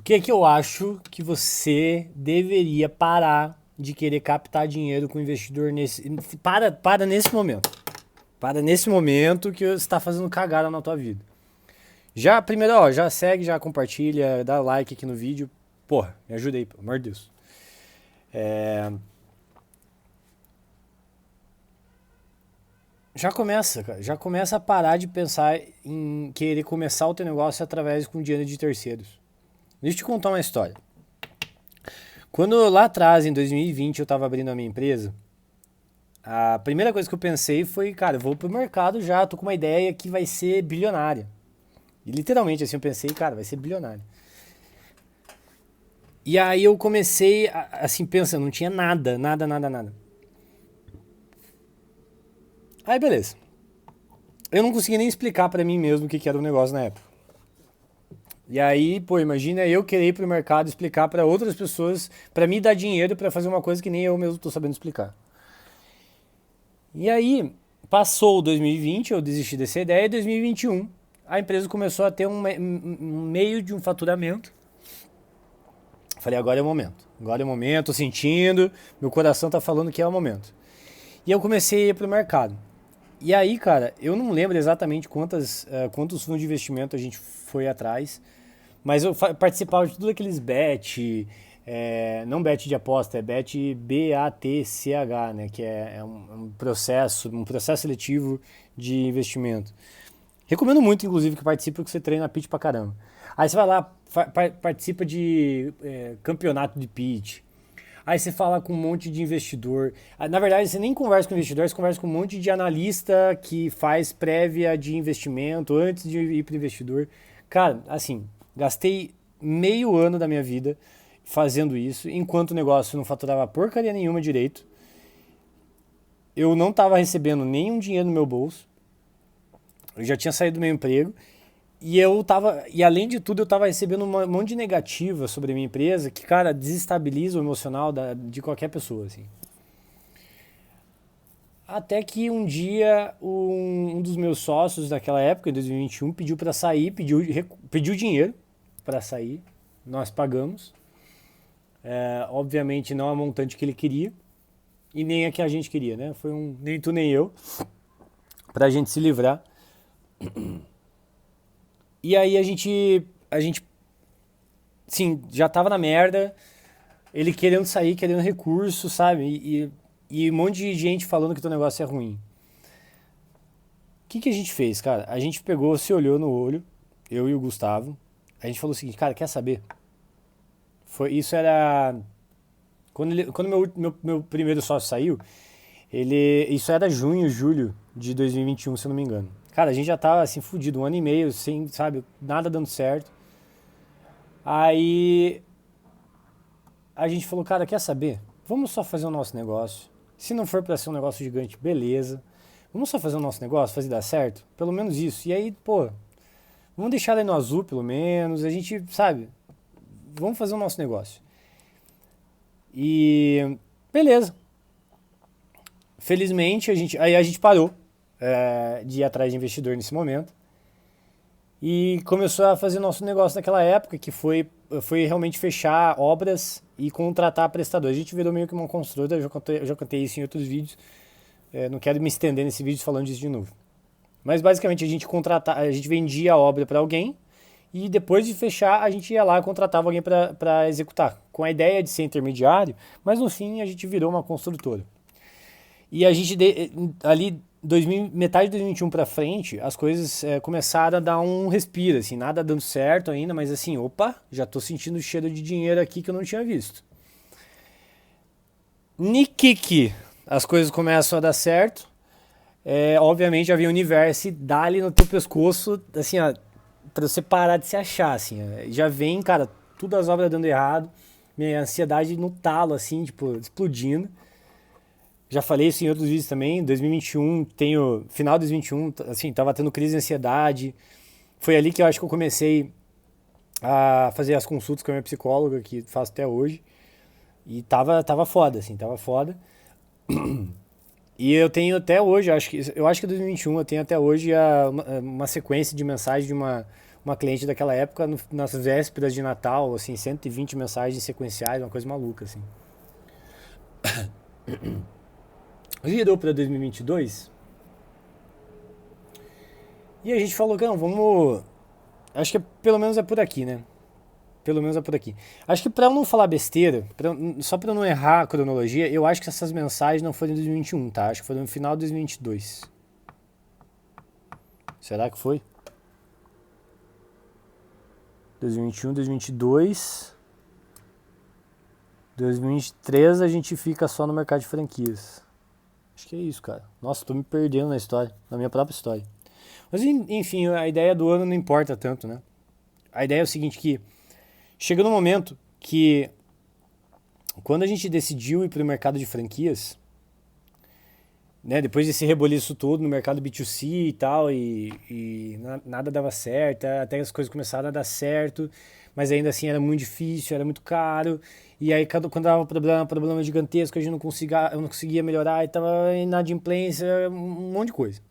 que que eu acho que você deveria parar de querer captar dinheiro com o investidor nesse... Para nesse momento. Para nesse momento que você está fazendo cagada na tua vida. Já, primeiro, ó, já segue, já compartilha, dá like aqui no vídeo. Porra, me ajuda aí, pelo amor de Deus. Já começa, cara. Já começa a parar de pensar em querer começar o teu negócio através com dinheiro de terceiros. Deixa eu te contar uma história. Quando lá atrás, em 2020, eu estava abrindo a minha empresa, a primeira coisa que eu pensei foi, cara, eu vou pro mercado já, tô com uma ideia que vai ser bilionária. E literalmente assim eu pensei, cara, vai ser bilionário. E aí eu comecei, assim, pensando, não tinha nada, nada, nada, nada. Aí beleza. Eu não conseguia nem explicar pra mim mesmo o que era o negócio na época. E aí, pô, imagina eu querer ir pro mercado explicar pra outras pessoas, pra me dar dinheiro pra fazer uma coisa que nem eu mesmo tô sabendo explicar. E aí, passou o 2020, eu desisti dessa ideia, e 2021 a empresa começou a ter um meio de um faturamento. Falei, agora é o momento. Agora é o momento, tô sentindo, meu coração tá falando que é o momento. E eu comecei a ir pro mercado. E aí, cara, eu não lembro exatamente quantos fundos de investimento a gente foi atrás, mas eu participava de tudo aqueles bet, não bet de aposta, é bet BATCH, né, que é um processo seletivo de investimento. Recomendo muito, inclusive, que participe, porque você treina pitch pra caramba. Aí você vai lá, participa de campeonato de pitch. Aí você fala com um monte de investidor. Na verdade, você nem conversa com investidor, você conversa com um monte de analista que faz prévia de investimento antes de ir para o investidor. Cara, assim, gastei meio ano da minha vida fazendo isso, enquanto o negócio não faturava porcaria nenhuma direito. Eu não estava recebendo nenhum dinheiro no meu bolso. Eu já tinha saído do meu emprego. E além de tudo, eu tava recebendo um monte de negativa sobre a minha empresa que, cara, desestabiliza o emocional de qualquer pessoa, assim. Até que um dia um dos meus sócios daquela época, em 2021, pediu para sair, pediu dinheiro para sair. Nós pagamos. Obviamente não a montante que ele queria e nem a que a gente queria, né? Foi nem tu nem eu, pra gente se livrar. E aí a gente, sim, já tava na merda, ele querendo sair, querendo recurso, sabe? E um monte de gente falando que o teu negócio é ruim. O que a gente fez, cara? A gente pegou, se olhou no olho, eu e o Gustavo, a gente falou o seguinte, cara, quer saber? Isso era... Quando meu primeiro sócio saiu, isso era junho, julho de 2021, se eu não me engano. Cara, a gente já tava assim, fudido, um ano e meio, sem, sabe, nada dando certo. Aí a gente falou, cara, quer saber? Vamos só fazer o nosso negócio. Se não for pra ser um negócio gigante, beleza. Vamos só fazer o nosso negócio, fazer dar certo? Pelo menos isso. E aí, pô, vamos deixar ele no azul, pelo menos. A gente, sabe, vamos fazer o nosso negócio. E beleza. Felizmente, aí a gente parou de ir atrás de investidor nesse momento. E começou a fazer nosso negócio naquela época, que foi realmente fechar obras e contratar prestadores. A gente virou meio que uma construtora, eu já contei isso em outros vídeos. Não quero me estender nesse vídeo falando disso de novo. Mas basicamente a gente vendia a obra para alguém e depois de fechar a gente ia lá e contratava alguém para executar, com a ideia de ser intermediário, mas no fim a gente virou uma construtora. E a gente, ali, metade de 2021 pra frente, as coisas começaram a dar um respiro, assim, nada dando certo ainda, mas assim, opa, já tô sentindo cheiro de dinheiro aqui que eu não tinha visto. Nikiki, as coisas começam a dar certo, obviamente já vem o universo e dá ali no teu pescoço, assim, ó, pra você parar de se achar, assim, ó. Já vem, cara, tudo as obras dando errado, minha ansiedade no talo, assim, tipo, explodindo. Já falei isso em outros vídeos também. 2021, final de 2021, assim, tava tendo crise de ansiedade. Foi ali que eu acho que eu comecei a fazer as consultas com a minha psicóloga, que faço até hoje. E tava foda, assim, tava foda. E eu tenho até hoje, eu acho que 2021 eu tenho até hoje uma sequência de mensagens de uma cliente daquela época, nas vésperas de Natal, assim, 120 mensagens sequenciais, uma coisa maluca, assim. Virou para 2022 e a gente falou que não, vamos. Acho que pelo menos é por aqui, né? Pelo menos é por aqui. Acho que pra eu não falar besteira, só pra eu não errar a cronologia, eu acho que essas mensagens não foram em 2021, tá? Acho que foram no final de 2022. Será que foi? 2021, 2022. 2023 a gente fica só no mercado de franquias. Acho que é isso, cara. Nossa, tô me perdendo na história, na minha própria história. Mas enfim, a ideia do ano não importa tanto, né? A ideia é o seguinte, que chega no momento que quando a gente decidiu ir para o mercado de franquias, né, depois desse reboliço todo no mercado B2C e tal, e nada dava certo, até as coisas começaram a dar certo, mas ainda assim era muito difícil, era muito caro, e aí quando dava problema gigantesco, a gente eu não conseguia melhorar, e tava inadimplência, um monte de coisa.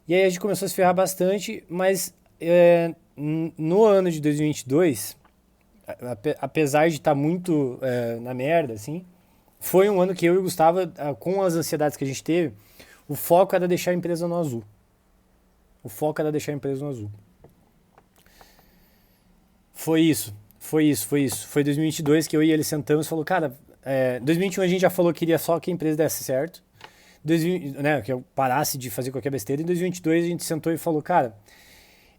E aí a gente começou a se ferrar bastante, mas no ano de 2022, apesar de estar muito na merda, assim, foi um ano que eu e o Gustavo, com as ansiedades que a gente teve, o foco era deixar a empresa no azul. O foco era deixar a empresa no azul. Foi isso. Foi 2022 que eu e ele sentamos e falou, cara, 2021 a gente já falou que queria só que a empresa desse certo. 2000, né, que eu parasse de fazer qualquer besteira. Em 2022 a gente sentou e falou, cara,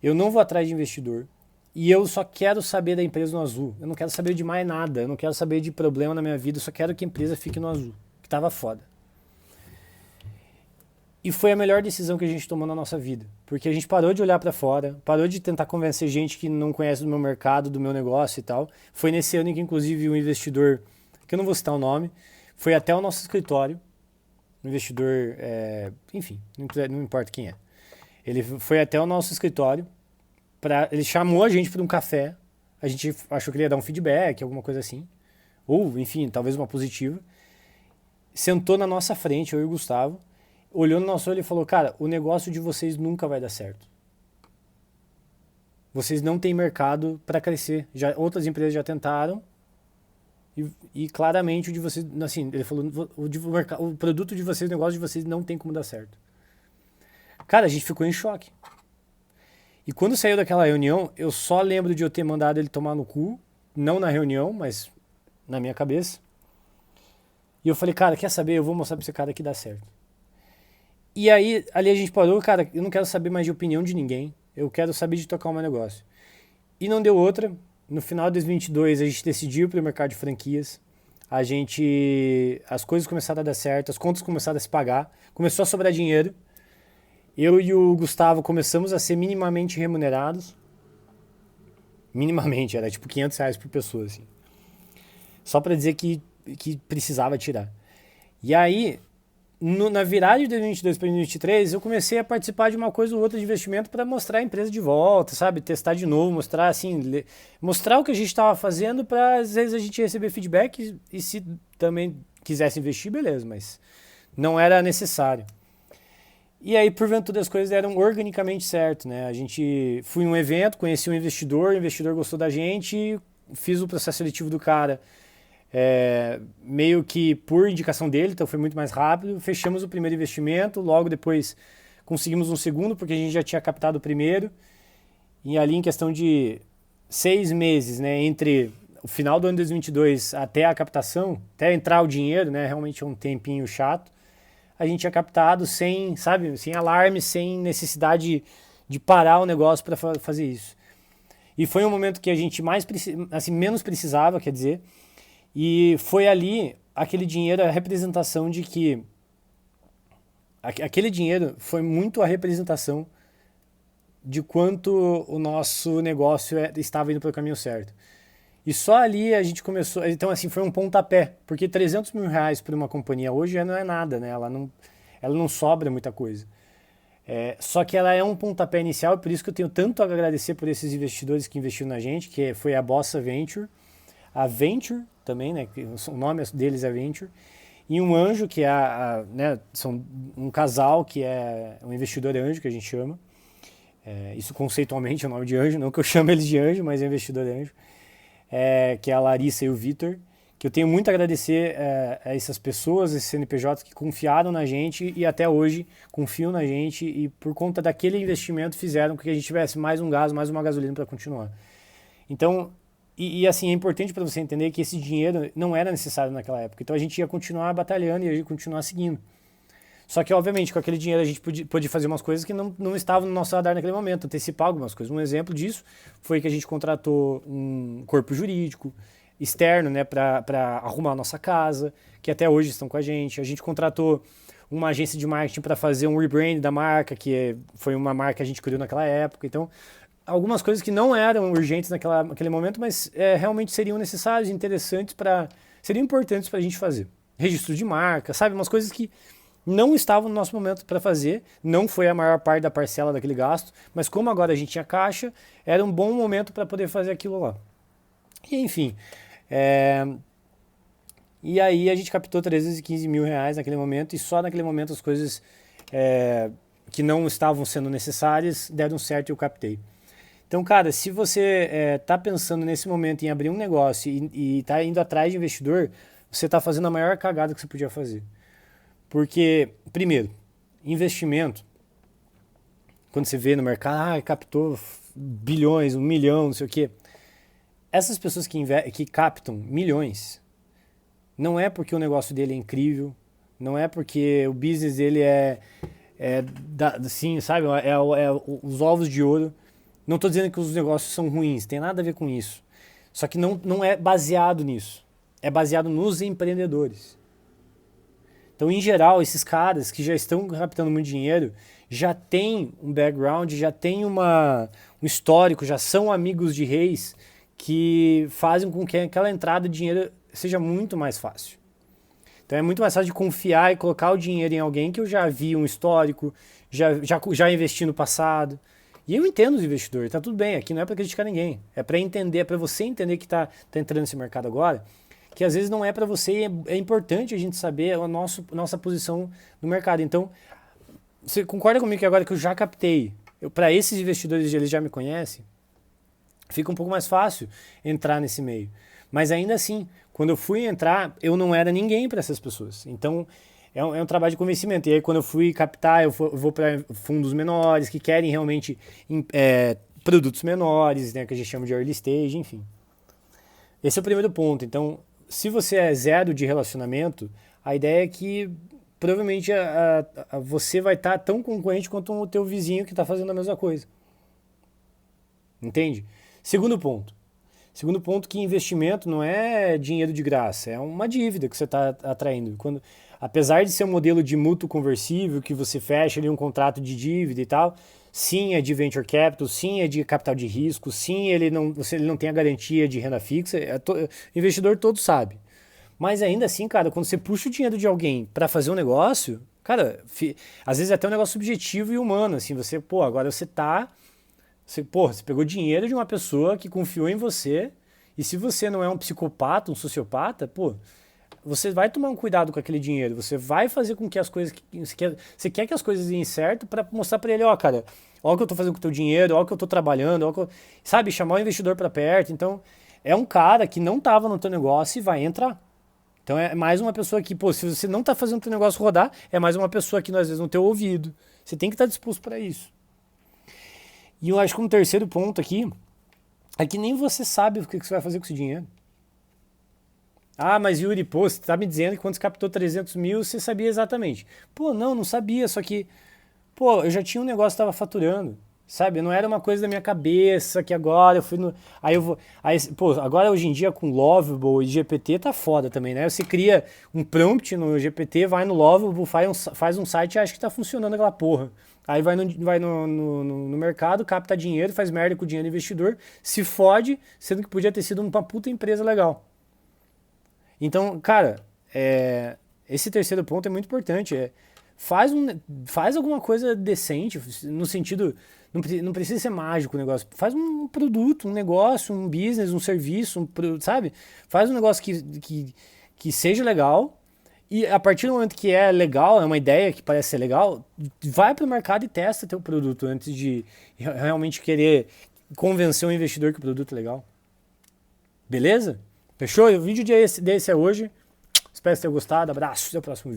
eu não vou atrás de investidor e eu só quero saber da empresa no azul. Eu não quero saber de mais nada, eu não quero saber de problema na minha vida, eu só quero que a empresa fique no azul, que tava foda. E foi a melhor decisão que a gente tomou na nossa vida, porque a gente parou de olhar para fora, parou de tentar convencer gente que não conhece do meu mercado, do meu negócio e tal. Foi nesse ano que inclusive um investidor, que eu não vou citar o nome, foi até o nosso escritório, um investidor, enfim, não importa quem é. Ele foi até o nosso escritório, ele chamou a gente para um café, a gente achou que ele ia dar um feedback, alguma coisa assim, ou enfim, talvez uma positiva. Sentou na nossa frente, eu e o Gustavo, olhou no nosso olho e falou, cara, o negócio de vocês nunca vai dar certo. Vocês não têm mercado para crescer. Outras empresas já tentaram e claramente o de vocês, assim, ele falou, o produto de vocês, o negócio de vocês não tem como dar certo. Cara, a gente ficou em choque. E quando saiu daquela reunião, eu só lembro de eu ter mandado ele tomar no cu, não na reunião, mas na minha cabeça. E eu falei, cara, quer saber? Eu vou mostrar pra esse cara que dá certo. E aí, ali a gente parou, cara, eu não quero saber mais de opinião de ninguém, eu quero saber de tocar o meu negócio. E não deu outra. No final de 2022, a gente decidiu para o mercado de franquias. As coisas começaram a dar certo, as contas começaram a se pagar, começou a sobrar dinheiro. Eu e o Gustavo começamos a ser minimamente remunerados. Minimamente, era tipo R$ 500 por pessoa, assim. Só para dizer que precisava tirar. E aí, na virada de 2022 para 2023, eu comecei a participar de uma coisa ou outra de investimento para mostrar a empresa de volta, sabe? Testar de novo, mostrar assim, mostrar o que a gente estava fazendo para às vezes a gente receber feedback e se também quisesse investir, beleza, mas não era necessário. E aí, porventura, as coisas deram organicamente certo, né? A gente foi num evento, conheci um investidor, o investidor gostou da gente, fiz o processo seletivo do cara meio que por indicação dele, então foi muito mais rápido. Fechamos o primeiro investimento, logo depois conseguimos um segundo, porque a gente já tinha captado o primeiro. E ali em questão de 6 meses, né, entre o final do ano de 2022 até a captação, até entrar o dinheiro, né, realmente é um tempinho chato, a gente tinha captado sem, sabe, sem alarme, sem necessidade de parar o negócio para fazer isso. E foi um momento que a gente menos precisava, quer dizer, e foi ali aquele dinheiro, a representação de que aquele dinheiro foi muito a representação de quanto o nosso negócio estava indo para o caminho certo. E só ali a gente começou, então assim, foi um pontapé, porque R$ 300 mil para uma companhia hoje já não é nada, né? Ela não sobra muita coisa. Só que ela é um pontapé inicial, e por isso que eu tenho tanto a agradecer por esses investidores que investiram na gente, que foi a Bossa Venture, a Venture também, né? O nome deles é Venture, e um anjo, que é né, são um casal que é um investidor anjo, que a gente chama. Isso conceitualmente é o nome de anjo, não que eu chame eles de anjo, mas é investidor anjo, que é a Larissa e o Vitor, que eu tenho muito a agradecer a essas pessoas, esses CNPJs que confiaram na gente e até hoje confiam na gente e por conta daquele investimento fizeram com que a gente tivesse mais um gás, mais uma gasolina para continuar. Então, assim, é importante para você entender que esse dinheiro não era necessário naquela época. Então a gente ia continuar batalhando e ia continuar seguindo. Só que, obviamente, com aquele dinheiro a gente podia fazer umas coisas que não estavam no nosso radar naquele momento, antecipar algumas coisas. Um exemplo disso foi que a gente contratou um corpo jurídico externo, né, para arrumar a nossa casa, que até hoje estão com a gente. A gente contratou uma agência de marketing para fazer um rebrand da marca, que foi uma marca que a gente criou naquela época. Então, algumas coisas que não eram urgentes naquele momento, mas realmente seriam necessárias, interessantes seriam importantes para a gente fazer. Registro de marca, sabe? Umas coisas que não estavam no nosso momento para fazer, não foi a maior parte da parcela daquele gasto, mas como agora a gente tinha caixa, era um bom momento para poder fazer aquilo lá. E enfim, e aí a gente captou 315 mil reais naquele momento e só naquele momento as coisas que não estavam sendo necessárias deram certo e eu captei. Então, cara, se você está pensando nesse momento em abrir um negócio e está indo atrás de investidor, você está fazendo a maior cagada que você podia fazer. Porque, primeiro, investimento, quando você vê no mercado, captou bilhões, 1 milhão, não sei o quê. Essas pessoas que captam milhões, não é porque o negócio dele é incrível, não é porque o business dele assim, sabe, os ovos de ouro. Não estou dizendo que os negócios são ruins, tem nada a ver com isso. Só que não é baseado nisso. É baseado nos empreendedores. Então, em geral, esses caras que já estão captando muito dinheiro já têm um background, já têm um histórico, já são amigos de reis que fazem com que aquela entrada de dinheiro seja muito mais fácil. Então é muito mais fácil de confiar e colocar o dinheiro em alguém que eu já vi um histórico, já investi no passado. E eu entendo os investidores, tá tudo bem, aqui não é para criticar ninguém, é para entender, é para você entender que tá entrando nesse mercado agora, que às vezes não é para você, é importante a gente saber a nossa posição no mercado. Então, você concorda comigo que agora que eu já captei, para esses investidores eles já me conhecem, fica um pouco mais fácil entrar nesse meio. Mas ainda assim, quando eu fui entrar, eu não era ninguém para essas pessoas. Então, é um trabalho de convencimento. E aí, quando eu fui captar, eu vou para fundos menores, que querem realmente produtos menores, né, que a gente chama de early stage, enfim. Esse é o primeiro ponto. Então, se você é zero de relacionamento, a ideia é que provavelmente você vai estar tão concorrente quanto o teu vizinho que está fazendo a mesma coisa. Entende? Segundo ponto. Segundo ponto, que investimento não é dinheiro de graça, é uma dívida que você está atraindo. Apesar de ser um modelo de mútuo conversível, que você fecha ali um contrato de dívida e tal, sim, é de venture capital, sim, é de capital de risco, sim, ele não tem a garantia de renda fixa, o investidor todo sabe. Mas ainda assim, cara, quando você puxa o dinheiro de alguém para fazer um negócio, cara, às vezes é até um negócio subjetivo e humano, assim, agora você pegou dinheiro de uma pessoa que confiou em você, e se você não é um psicopata, um sociopata, você vai tomar um cuidado com aquele dinheiro, você vai fazer com que as coisas, você quer que as coisas deem certo para mostrar para ele, cara, olha o que eu tô fazendo com o teu dinheiro, olha o que eu tô trabalhando, sabe, chamar o investidor para perto. Então, é um cara que não tava no teu negócio e vai entrar. Então, é mais uma pessoa que, se você não tá fazendo o teu negócio rodar, é mais uma pessoa que, às vezes, no teu ouvido. Você tem que estar disposto para isso. E eu acho que um terceiro ponto aqui é que nem você sabe o que você vai fazer com esse dinheiro. Ah, mas Yuri, você tá me dizendo que quando você captou 300 mil, você sabia exatamente. Não sabia, só que, eu já tinha um negócio que estava faturando, sabe? Não era uma coisa da minha cabeça que agora eu fui no... agora hoje em dia com Lovable e GPT tá foda também, né? Você cria um prompt no GPT, vai no Lovable, faz um site e acha que tá funcionando aquela porra. Aí vai no mercado, capta dinheiro, faz merda com o dinheiro do investidor, se fode, sendo que podia ter sido uma puta empresa legal. Então, cara, esse terceiro ponto é muito importante. Faz alguma coisa decente, no sentido, não precisa ser mágico o negócio. Faz um produto, um negócio, um business, um serviço, sabe? Faz um negócio que seja legal E a partir do momento que é legal, é uma ideia que parece ser legal, vai para o mercado e testa teu produto antes de realmente querer convencer o investidor que o produto é legal. Beleza? Fechou? O vídeo desse é hoje. Espero que você tenha gostado. Abraço. Até o próximo vídeo.